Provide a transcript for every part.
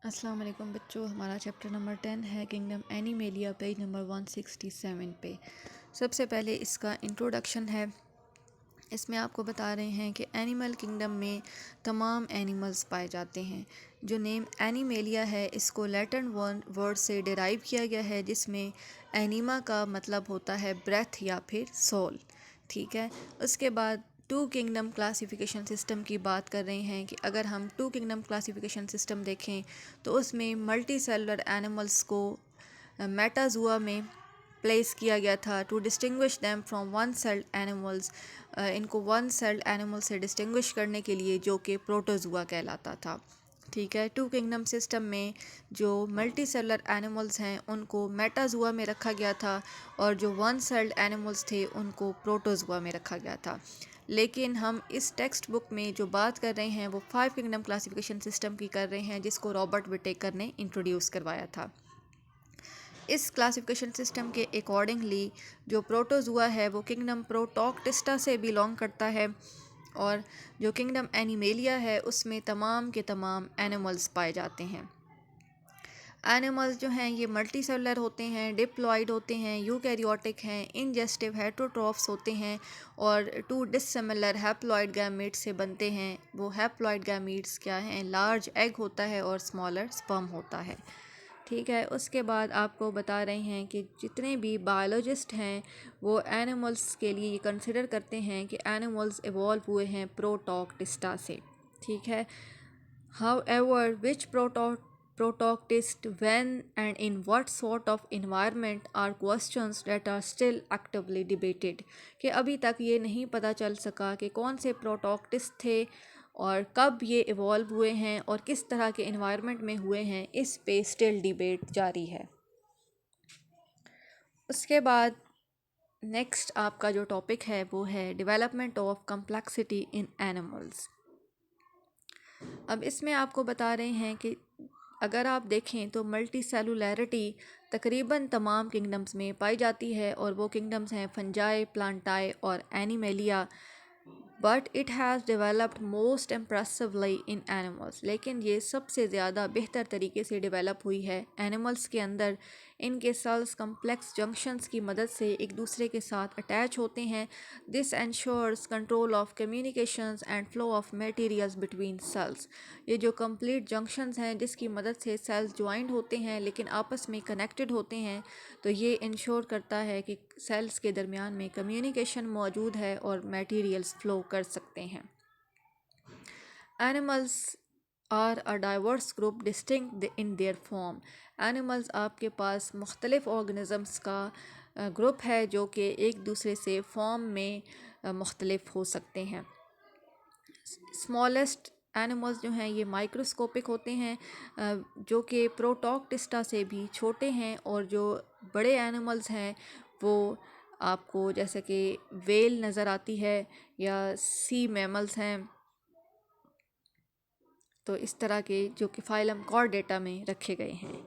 अस्सलाम वालेकुम बच्चों, हमारा चैप्टर नंबर 10 है किंगडम एनिमेलिया, पेज नंबर 167 पे। सबसे पहले इसका इंट्रोडक्शन है। इसमें आपको बता रहे हैं कि एनिमल किंगडम में तमाम एनिमल्स पाए जाते हैं। जो नेम एनिमेलिया है इसको लैटिन वर्ड से डिराइव किया गया है, जिसमें एनिमा का मतलब होता है ब्रेथ या फिर सोल। ठीक है। उसके बाद टू किंगडम क्लासिफिकेशन सिस्टम की बात कर रहे हैं कि अगर हम टू किंगडम क्लासिफिकेशन सिस्टम देखें तो उसमें मल्टी सेलुलर एनिमल्स को मेटाजुआ में प्लेस किया गया था to distinguish them from one celled animals. इनको वन सेल्ड एनिमल से डिस्टिंग्विश करने के लिए, जो कि प्रोटोजुआ कहलाता था। ठीक है। टू किंगडम सिस्टम में जो मल्टी सेलुलर एनिमल्स हैं उनको मेटाजुआ में रखा गया था, और जो वन सेल्ड एनिमल्स थे उनको प्रोटोजुआ में रखा गया था। लेकिन हम इस टेक्स्ट बुक में जो बात कर रहे हैं वो 5 किंगडम क्लासिफिकेशन सिस्टम की कर रहे हैं, जिसको रॉबर्ट विटेकर ने इंट्रोड्यूस करवाया था। इस क्लासिफिकेशन सिस्टम के अकॉर्डिंगली जो प्रोटोजुआ है वो किंगडम प्रोटोक्टिस्टा से बिलोंग करता है, और जो किंगडम एनिमेलिया है उसमें तमाम के तमाम एनिमल्स पाए जाते हैं। एनिमल्स जो हैं ये मल्टी सेलुलर होते हैं, डिप्लॉइड होते हैं, यूकैरियोटिक हैं, इंजेस्टिव हेटरोट्रॉफ्स होते हैं, और टू डिससिमिलर हैप्लॉइड गैमीट्स से बनते हैं। वो हैप्लॉइड गैमीट्स क्या हैं? लार्ज एग होता है और स्मॉलर स्पर्म होता है। ठीक है। उसके बाद आपको बता रहे हैं कि जितने भी बायोलॉजिस्ट हैं वो एनिमल्स के लिए ये कंसिडर करते हैं कि एनिमल्स इवॉल्व हुए हैं प्रोटोक्टिस्टा से। ठीक है। However, which protoctist, when, and in what sort of environment are questions that are still actively debated। कि अभी तक ये नहीं पता चल सका कि कौन से प्रोटोक्टिस्ट थे और कब ये इवॉल्व हुए हैं और किस तरह के इन्वायरमेंट में हुए हैं, इस पे स्टिल डिबेट जारी है। उसके बाद नेक्स्ट आपका जो टॉपिक है वो है development of complexity in animals. अब इसमें आपको बता रहे हैं कि अगर आप देखें तो मल्टी सेलुलैरिटी तकरीबन तमाम किंगडम्स में पाई जाती है, और वो किंगडम्स हैं फंजाई, प्लांटाई और animalia. But it has developed most impressively in animals. लेकिन ये सबसे ज़्यादा बेहतर तरीके से डेवलप हुई है एनिमल्स के अंदर। इनके सेल्स कम्प्लेक्स जंक्शंस की मदद से एक दूसरे के साथ अटैच होते हैं। This ensures control of communications and flow of materials between cells. ये जो कंप्लीट जंक्शंस हैं जिसकी मदद से सेल्स ज्वाइंट होते हैं लेकिन आपस में कनेक्टेड होते हैं, तो ये इंश्योर करता है कि सेल्स के दरमियान में कम्युनिकेशन मौजूद है और मटेरियल्स फ्लो कर सकते हैं। Animals are a diverse group distinct in their form. Animals आपके पास मुख्तलिफ़ ऑर्गेनिज़म्स का ग्रुप है जो कि एक दूसरे से फॉर्म में मुख्तलिफ हो सकते हैं। स्मॉलेस्ट एनिमल्स जो हैं ये माइक्रोस्कोपिक होते हैं, जो कि प्रोटोक्टिस्टा से भी छोटे हैं, और जो बड़े एनिमल्स हैं वो आपको जैसे कि वेल नज़र आती है या सी मैमल्स हैं, तो इस तरह के जो कि फाइलम कॉर्डेटा में रखे गए हैं।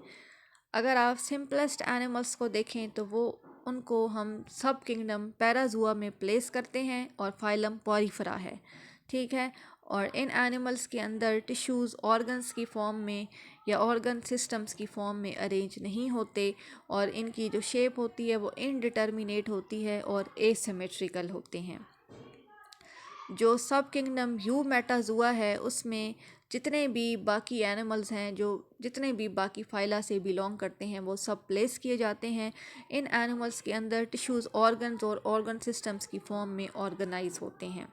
अगर आप सिंपलेस्ट एनिमल्स को देखें तो वो उनको हम सब किंगडम पैराजुआ में प्लेस करते हैं और फाइलम पॉरीफेरा है। ठीक है। और इन एनिमल्स के अंदर टिश्यूज़ ऑर्गन्स की फॉर्म में या ऑर्गन सिस्टम्स की फॉर्म में अरेंज नहीं होते, और इनकी जो शेप होती है वो इनडिटर्मिनेट होती है और एसिमेट्रिकल होते हैं। जो सब किंगडम यू मेटाजुआ है उसमें जितने भी बाकी एनिमल्स हैं, जो जितने भी बाकी फाइला से बिलोंग करते हैं, वो सब प्लेस किए जाते हैं। इन एनिमल्स के अंदर टिश्यूज़ ऑर्गन्स और ऑर्गन सिस्टम्स की फॉर्म में ऑर्गेनाइज होते हैं।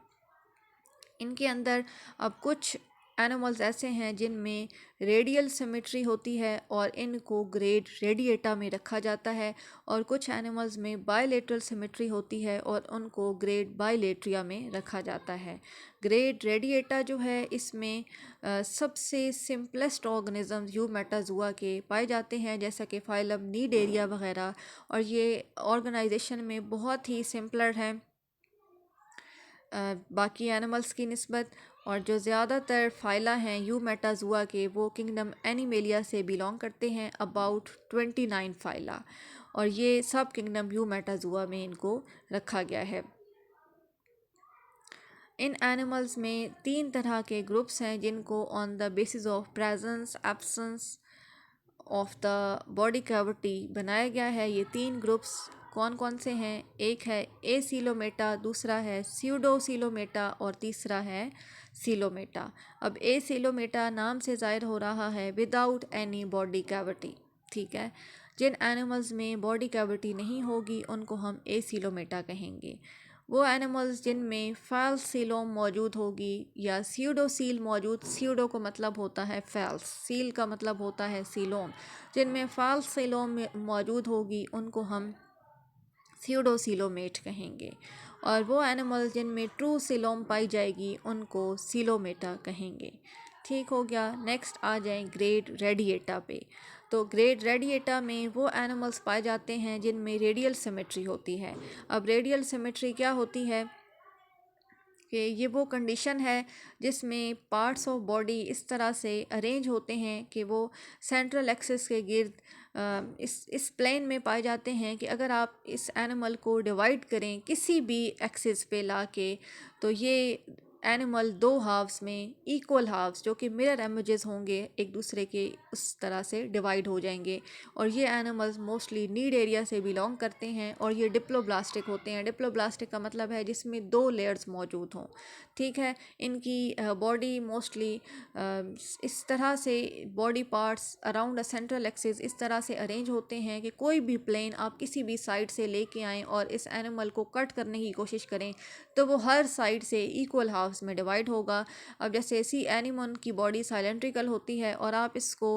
इनके अंदर अब कुछ एनिमल्स ऐसे हैं जिनमें रेडियल सिमेट्री होती है और इनको ग्रेड रेडिएटा में रखा जाता है, और कुछ एनिमल्स में बायलेटरल सिमेट्री होती है और उनको ग्रेड बायलेट्रिया में रखा जाता है। ग्रेड रेडिएटा जो है इसमें सबसे सिंपलेस्ट ऑर्गेनिजम्स यू मेटाजुआ के पाए जाते हैं, जैसा कि फाइलम नीडेरिया वगैरह, और ये ऑर्गेनाइजेशन में बहुत ही सिंपलर हैं बाकी एनिमल्स की निस्बत। और जो ज़्यादातर फाइला हैं यू मेटाजुआ के वो किंगडम एनिमेलिया से बिलोंग करते हैं, अबाउट 29 फाइला, और ये सब किंगडम यू मेटाजुआ में इनको रखा गया है। इन एनिमल्स में 3 तरह के ग्रुप्स हैं जिनको on the basis of presence absence of the body cavity बनाया गया है। ये 3 ग्रुप्स कौन कौन से हैं? एक है एसीलोमेटा, दूसरा है स्यूडोसीलोमेटा और तीसरा है सीलोमेटा। अब एसीलोमेटा नाम से ज़ाहिर हो रहा है विदाउट एनी बॉडी कैविटी, ठीक है। जिन एनिमल्स में बॉडी कैविटी नहीं होगी उनको हम एसीलोमेटा कहेंगे। वो एनिमल्स जिनमें फैल्स सीलोम मौजूद होगी या सीडोसील मौजूद, सीडो का मतलब होता है फैल्स, सील का मतलब होता है सीलोम, जिनमें फैल्स सीलोम मौजूद होगी उनको हम सीडोसीलोमेट कहेंगे। और वो एनिमल्स जिनमें ट्रू सीलोम पाई जाएगी उनको सीलोमेटा कहेंगे। ठीक हो गया। नेक्स्ट आ जाएं ग्रेड रेडिएटा पे। तो ग्रेड रेडिएटा में वो एनिमल्स पाए जाते हैं जिनमें रेडियल सिमेट्री होती है। अब रेडियल सिमेट्री क्या होती है कि ये वो कंडीशन है जिसमें पार्ट्स ऑफ बॉडी इस तरह से अरेंज होते हैं कि वो सेंट्रल एक्सिस के गिर्द इस प्लेन में पाए जाते हैं कि अगर आप इस एनिमल को डिवाइड करें किसी भी एक्सिस पे लाके, तो ये एनिमल 2 हाफ्स में इक्वल हाफ्स जो कि मिरर इमेजेस होंगे एक दूसरे के, उस तरह से डिवाइड हो जाएंगे। और ये एनिमल्स मोस्टली नीड एरिया से बिलोंग करते हैं और ये डिप्लोब्लास्टिक होते हैं। डिप्लोब्लास्टिक का मतलब है जिसमें 2 लेयर्स मौजूद हों, ठीक है। इनकी बॉडी मोस्टली इस तरह से body parts around a central axis इस तरह से अरेंज होते हैं कि कोई भी प्लेन आप किसी भी साइड से लेके आएँ और इस एनिमल को कट करने की कोशिश करें तो वो हर साइड से इक्वल हाफ्स में डिवाइड होगा। अब जैसे सी एनिमल की बॉडी साइलेंट्रिकल होती है और आप इसको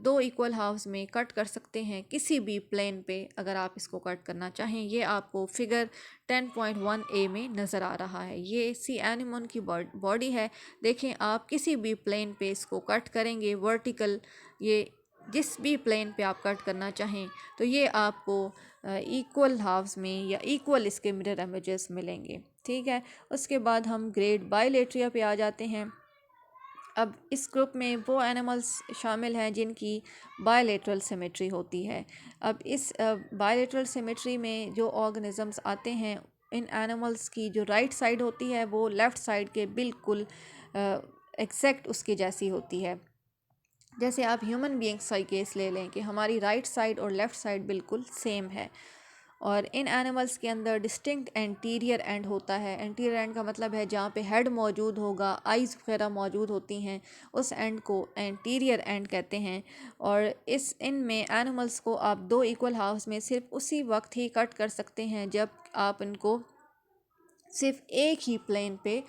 2 इक्वल हाफ्स में कट कर सकते हैं किसी भी प्लेन पे अगर आप इसको कट करना चाहें। ये आपको फिगर 10.1a में नज़र आ रहा है। ये सी एनिमल की बॉडी है। देखें आप किसी भी प्लेन पे इसको कट करेंगे वर्टिकल, ये जिस भी प्लेन पे आप कट करना चाहें तो ये आपको इक्वल हाफ्स में या इक्वल इसके मिरर इमेजेस मिलेंगे, ठीक है। उसके बाद हम ग्रेड बाइलेट्रिया पे आ जाते हैं। अब इस ग्रुप में वो एनिमल्स शामिल हैं जिनकी बायलेटरल सिमेट्री होती है। अब इस बायलेटरल सिमेट्री में जो ऑर्गेनिजम्स आते हैं, इन एनिमल्स की जो राइट साइड होती है वो लेफ़्ट साइड के बिल्कुल एग्जैक्ट उसकी जैसी होती है। जैसे आप ह्यूमन बीइंग्स का केस ले लें कि हमारी राइट साइड और लेफ़्ट साइड बिल्कुल सेम है। और इन एनिमल्स के अंदर डिस्टिंक्ट एंटीरियर एंड होता है। एंटीरियर एंड का मतलब है जहाँ पे हेड मौजूद होगा, आइज़ वगैरह मौजूद होती हैं, उस एंड को एंटीरियर एंड कहते हैं। और इनमें एनिमल्स को आप 2 इक्वल हाफ्स में सिर्फ उसी वक्त ही कट कर सकते हैं जब आप इनको सिर्फ एक ही प्लेन पे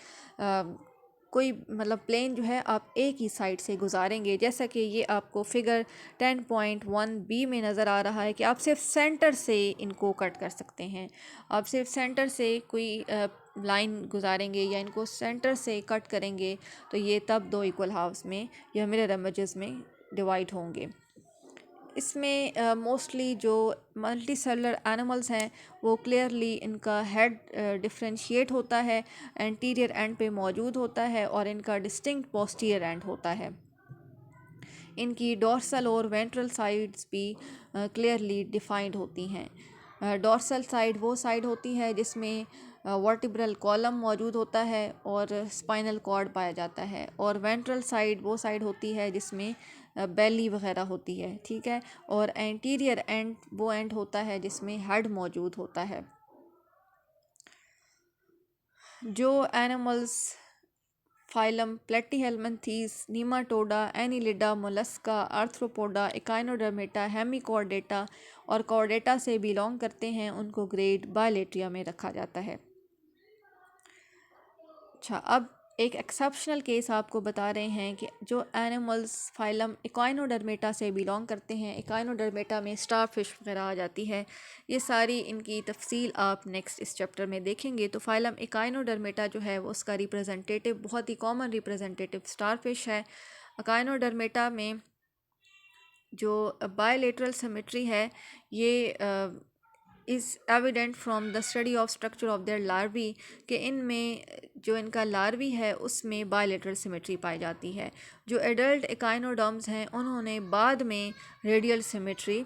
कोई मतलब प्लेन जो है आप एक ही साइड से गुजारेंगे। जैसा कि ये आपको फिगर 10.1b में नज़र आ रहा है कि आप सिर्फ सेंटर से इनको कट कर सकते हैं। आप सिर्फ सेंटर से कोई लाइन गुजारेंगे या इनको सेंटर से कट करेंगे तो ये तब 2 इक्वल हाफ्स में या मिरर इमेजेस में डिवाइड होंगे। इसमें मोस्टली जो मल्टी सेलुलर एनिमल्स हैं वो क्लियरली इनका हेड डिफरेंशिएट होता है, एंटीरियर एंड पे मौजूद होता है और इनका डिस्टिंक्ट पोस्टीरियर एंड होता है। इनकी डॉर्सल और वेंट्रल साइड्स भी क्लियरली डिफाइंड होती हैं। डॉर्सल साइड वो साइड होती है जिसमें वर्टिब्रल कॉलम मौजूद होता है और स्पाइनल कॉर्ड पाया जाता है, और वेंट्रल साइड वो साइड होती है जिसमें बेली वगैरह होती है, ठीक है। और एंटीरियर एंड वो एंड होता है जिसमें हेड मौजूद होता है। जो animals phylum platyhelminthes, nematoda, annelida, mollusca, arthropoda, echinodermata, hemichordata और कॉर्डेटा से बिलोंग करते हैं उनको ग्रेड बायलेट्रिया में रखा जाता है। अच्छा, अब एक एक्सेप्शनल केस आपको बता रहे हैं कि जो एनिमल्स फाइलम इकाइनोडर्मेटा से बिलोंग करते हैं, इकाइनोडर्मेटा में स्टार फिश वगैरह आ जाती है, ये सारी इनकी तफसील आप नेक्स्ट इस चैप्टर में देखेंगे। तो फाइलम इकाइनोडर्मेटा जो है वो उसका रिप्रेजेंटेटिव बहुत ही कॉमन रिप्रेजेंटेटिव स्टार फिश है। इकाइनोडर्मेटा में जो बायलेटरल सिमेट्री है ये is evident from the study of structure of their larvae कि इनमें जो इनका लार्वी है उसमें बायलेटरल सिमेट्री पाई जाती है। जो एडल्ट इकाइनोडर्म्स हैं उन्होंने बाद में रेडियल सिमेट्री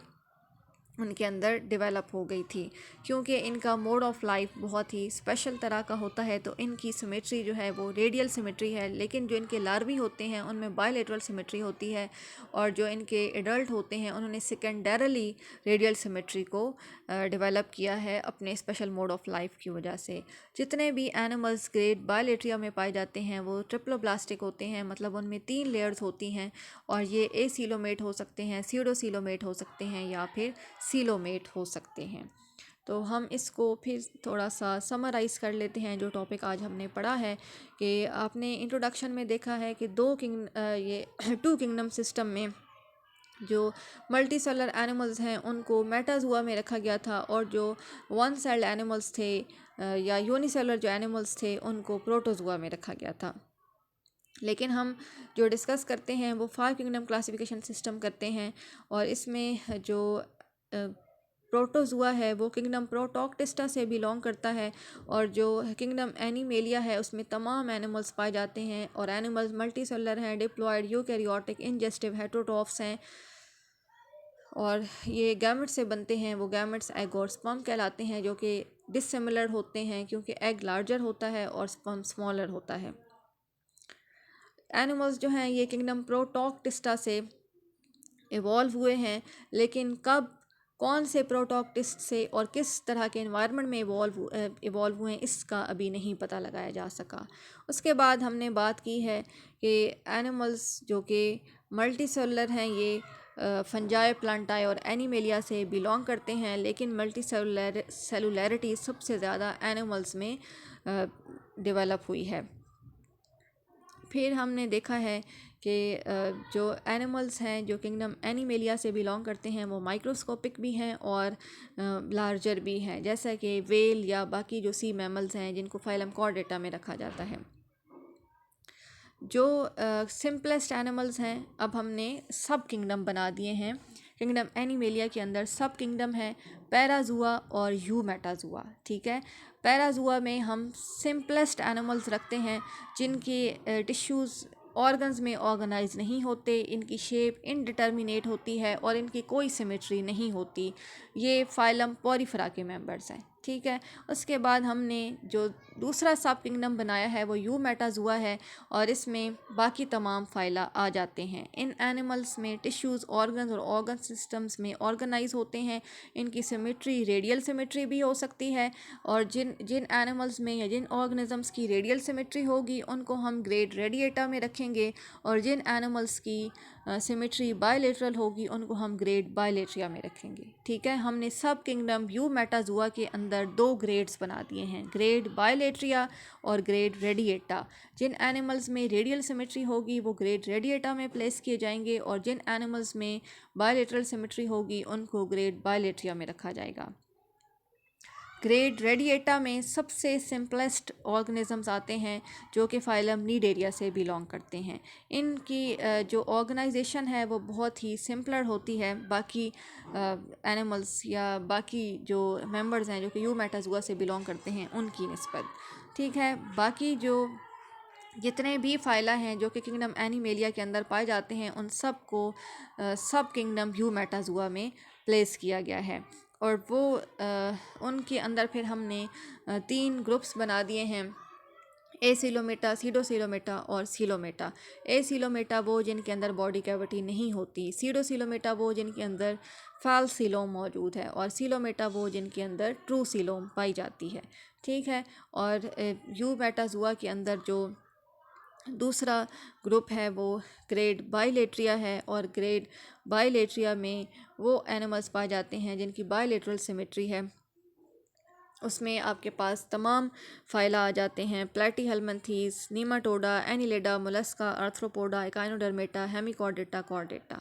उनके अंदर डेवलप हो गई थी, क्योंकि इनका मोड ऑफ लाइफ बहुत ही स्पेशल तरह का होता है। तो इनकी सिमेट्री जो है वो रेडियल सिमेट्री है, लेकिन जो इनके लार्वी होते हैं उनमें बायलेटरल सिमेट्री होती है, और जो इनके एडल्ट होते हैं उन्होंने सेकेंडरली रेडियल सिमेट्री को डेवलप किया है अपने स्पेशल मोड ऑफ लाइफ की वजह से। जितने भी एनिमल्स ग्रेड बायलेट्रिया में पाए जाते हैं वो ट्रिप्लोब्लास्टिक होते हैं, मतलब उनमें 3 लेयर्स होती हैं, और ये एसीलोमेट हो सकते हैं, सीडोसीलोमेट हो सकते हैं, या फिर सीलोमेट हो सकते हैं। तो हम इसको फिर थोड़ा सा समराइज़ कर लेते हैं जो टॉपिक आज हमने पढ़ा है। कि आपने इंट्रोडक्शन में देखा है कि ये 2 किंगडम सिस्टम में जो मल्टी सेलर एनिमल्स हैं उनको मेटाजुआ में रखा गया था, और जो 1 सेल्ड एनिमल्स थे या यूनिसेलर जो एनिमल्स थे उनको प्रोटोजुआ में रखा गया था। लेकिन हम जो डिस्कस करते हैं वो 5 किंगडम क्लासिफिकेशन सिस्टम करते हैं, और इसमें जो प्रोटोजुआ है वो किंगडम प्रोटोक्टिस्टा से बिलोंग करता है, और जो किंगडम एनिमेलिया है उसमें तमाम एनिमल्स पाए जाते हैं, और एनिमल्स मल्टी सेलर हैं, डिप्लॉयड, यूकैरियोटिक, इंजेस्टिव, हेटेरोट्रॉफ्स हैं, और ये गैमेट्स से बनते हैं। वो गैमेट्स एग और स्पर्म कहलाते हैं, जो कि डिसिमिलर होते हैं क्योंकि एग लार्जर होता है और स्पर्म स्मॉलर होता है। एनिमल्स जो हैं ये किंगडम प्रोटोक्टिस्टा से इवॉल्व हुए हैं, लेकिन कब, कौन से प्रोटोक्टिस्ट से और किस तरह के एनवायरनमेंट में इवॉल्व हुए हैं इसका अभी नहीं पता लगाया जा सका। उसके बाद हमने बात की है कि एनिमल्स जो कि मल्टीसेलुलर हैं ये फंजाई, प्लांटाई और एनिमेलिया से बिलोंग करते हैं, लेकिन मल्टी सेलुलैरिटी सबसे ज़्यादा एनिमल्स में डेवलप हुई है। फिर हमने देखा है कि जो एनिमल्स हैं जो किंगडम एनिमेलिया से बिलोंग करते हैं वो माइक्रोस्कोपिक भी हैं और लार्जर भी हैं, जैसा कि वेल या बाकी जो सी मैमल्स हैं जिनको फाइलम कॉर्डेटा में रखा जाता है। जो सिंपलेस्ट एनिमल्स हैं अब हमने सब किंगडम बना दिए हैं। किंगडम एनिमेलिया के अंदर सब किंगडम है पैराजुआ और यूमेटाजुआ। ठीक है, पैराजुआ में हम सिंपलेस्ट एनिमल्स रखते हैं जिनकी टिश्यूज़ ऑर्गन्स में ऑर्गेनाइज नहीं होते, इनकी शेप इनडिटर्मिनेट होती है और इनकी कोई सिमेट्री नहीं होती। ये फाइलम पॉरीफेरा के मेंबर्स हैं। ठीक है, उसके बाद हमने जो दूसरा सब किंगडम बनाया है वो यूमेटाजुआ है, और इसमें बाकी तमाम फाइला आ जाते हैं। इन एनिमल्स में टिश्यूज़, ऑर्गन्स और ऑर्गन सिस्टम्स में ऑर्गेनाइज होते हैं। इनकी सिमेट्री रेडियल सिमेट्री भी हो सकती है, और जिन जिन एनिमल्स में या जिन ऑर्गेनिजम्स की रेडियल सिमेट्री होगी उनको हम ग्रेड रेडिएटा में रखेंगे, और जिन एनिमल्स की सिमेट्री बायलेटरल होगी उनको हम ग्रेड बायलेट्रिया में रखेंगे। ठीक है, हमने सब किंगडम यूमेटाजुआ के अंदर 2 ग्रेड्स बना दिए हैं, ग्रेड बायलेट्रिया और ग्रेड रेडिएटा। जिन एनिमल्स में रेडियल सिमेट्री होगी वो ग्रेड रेडिएटा में प्लेस किए जाएंगे, और जिन एनिमल्स में बायलेटरल सिमेट्री होगी उनको ग्रेड बायलेट्रिया में रखा जाएगा। ग्रेड रेडिएटा में सबसे सिंपलेस्ट ऑर्गेनिजम्स आते हैं जो कि फाइलम नीडेरिया से बिलोंग करते हैं। इनकी जो ऑर्गेनाइजेशन है वो बहुत ही सिंपलर होती है बाकी एनिमल्स या बाकी जो मेंबर्स हैं जो कि यूमेटाजुआ से बिलोंग करते हैं उनकी निस्बत। ठीक है, बाकी जो जितने भी फाइला हैं जो कि किंगडम एनिमेलिया के अंदर पाए जाते हैं उन सब को सब किंगडम यूमेटाजुआ में प्लेस किया गया है, और वो उनके अंदर फिर हमने 3 ग्रुप्स बना दिए हैं, एसिलोमेटा, सीडोसिलोमेटा और सिलोमेटा। एसिलोमेटा वो जिनके अंदर बॉडी कैविटी नहीं होती, सीडोसिलोमेटा वो जिनके अंदर फाल्सिलोम मौजूद है, और सिलोमेटा वो जिनके अंदर ट्रू सिलोम पाई जाती है। ठीक है, और यूमेटाजुआ के अंदर जो दूसरा ग्रुप है वो ग्रेड बायलेट्रिया है, और ग्रेड बायलेट्रिया में वो एनिमल्स पाए जाते हैं जिनकी बायलेटरल सिमेट्री है। उसमें आपके पास तमाम फाइला आ जाते हैं, platyhelminthes, nematoda, annelida, mollusca, arthropoda, echinodermata, hemichordata, chordata.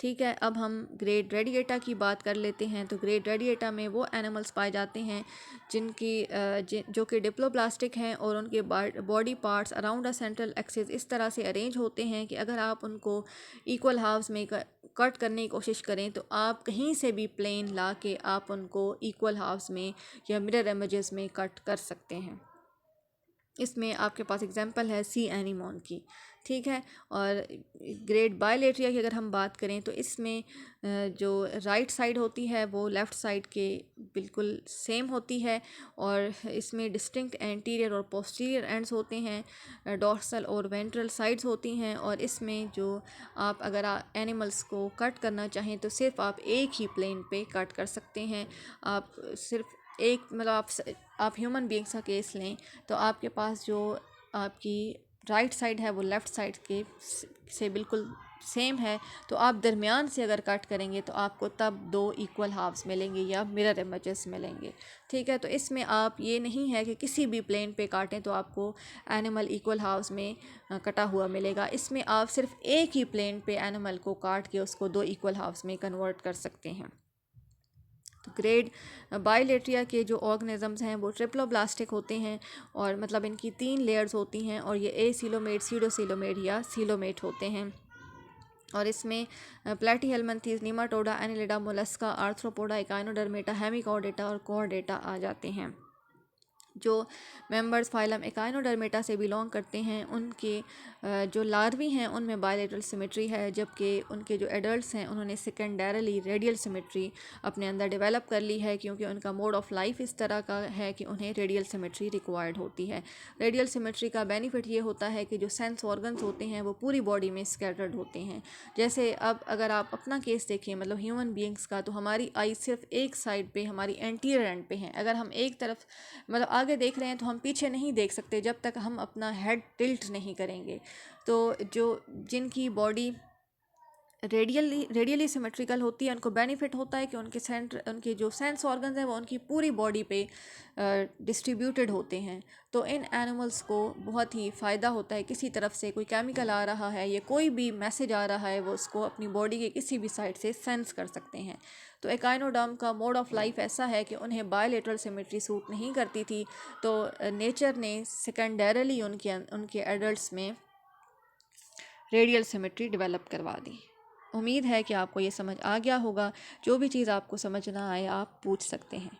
ठीक है, अब हम ग्रेड रेडिएटा की बात कर लेते हैं। तो ग्रेड रेडिएटा में वो एनिमल्स पाए जाते हैं जो कि डिप्लोब्लास्टिक हैं, और उनके body parts around a central axis इस तरह से अरेंज होते हैं कि अगर आप उनको इक्वल हाफ्स में कट करने की कोशिश करें तो आप कहीं से भी प्लेन ला के आप उनको इक्वल हाफ्स में या मिरर इमेजेस में कट कर सकते हैं। इसमें आपके पास एग्जांपल है सी एनीमोन की। ठीक है। और ग्रेड बायलेट्रिया की अगर हम बात करें तो इसमें जो राइट साइड होती है वो लेफ़्ट साइड के बिल्कुल सेम होती है, और इसमें डिस्टिंक्ट एंटीरियर और पोस्टीरियर एंड्स होते हैं, डॉर्सल और वेंट्रल साइड्स होती हैं। और इसमें जो आप अगर एनिमल्स को कट करना चाहें तो सिर्फ आप एक ही प्लेन पे कट कर सकते हैं। आप सिर्फ एक मतलब आप ह्यूमन बीइंग्स का केस लें तो आपके पास जो आपकी राइट साइड है वो लेफ़्ट साइड के से बिल्कुल सेम है, तो आप दरमियान से अगर कट करेंगे तो आपको तब दो इक्वल हाफ्स मिलेंगे या मिरर इमेजेस मिलेंगे। ठीक है, तो इसमें आप ये नहीं है कि किसी भी प्लेन पे काटें तो आपको एनिमल इक्वल हाफ्स में कटा हुआ मिलेगा। इसमें आप सिर्फ एक ही प्लेन पे एनिमल को काट के उसको दो इक्वल हाफ्स में कन्वर्ट कर सकते हैं। तो ग्रेड बायलेट्रिया के जो ऑर्गेनिजम्स हैं वो ट्रिप्लोब्लास्टिक होते हैं, और मतलब इनकी 3 लेयर्स होती हैं, और ये एसीलोमेट, सीडोसीलोमेट या सीलोमेट होते हैं। और इसमें platyhelminthes, nematoda, annelida, mollusca, arthropoda, echinodermata, hemichordata और कॉर्डेटा आ जाते हैं। जो मेंबर्स फाइलम इकाइनोडर्मेटा से बिलोंग करते हैं उनके जो लार्वी हैं उनमें बायलेटरल सिमेट्री है, जबकि उनके जो एडल्ट्स हैं उन्होंने सेकेंडरली रेडियल सिमेट्री अपने अंदर डेवलप कर ली है, क्योंकि उनका मोड ऑफ लाइफ इस तरह का है कि उन्हें रेडियल सिमेट्री रिक्वायर्ड होती है। रेडियल सिमेट्री का बेनिफिट ये होता है कि जो सेंस ऑर्गन्स होते हैं वो पूरी बॉडी में स्कैटर्ड होते हैं। जैसे अब अगर आप अपना केस देखिए, मतलब ह्यूमन बीइंग्स का, तो हमारी आई सिर्फ एक साइड पे, हमारी एंटीरियर एंड पे है। अगर हम एक तरफ मतलब आगे देख रहे हैं तो हम पीछे नहीं देख सकते जब तक हम अपना हेड टिल्ट नहीं करेंगे। तो जो जिनकी बॉडी रेडियली सिमेट्रिकल होती है उनको बेनिफिट होता है कि उनके जो सेंस ऑर्गन्स हैं वो उनकी पूरी बॉडी पे डिस्ट्रीब्यूटेड होते हैं। तो इन एनिमल्स को बहुत ही फ़ायदा होता है, किसी तरफ से कोई केमिकल आ रहा है या कोई भी मैसेज आ रहा है वो उसको अपनी बॉडी के किसी भी साइड से सेंस कर सकते हैं। तो एकाइनोडर्म का मोड ऑफ लाइफ ऐसा है कि उन्हें बायलेटरल सिमेट्री सूट नहीं करती थी, तो नेचर ने सेकेंडरली उनके एडल्ट्स में रेडियल सिमेट्री डेवलप करवा दी। उम्मीद है कि आपको ये समझ आ गया होगा। जो भी चीज़ आपको समझ ना आए आप पूछ सकते हैं।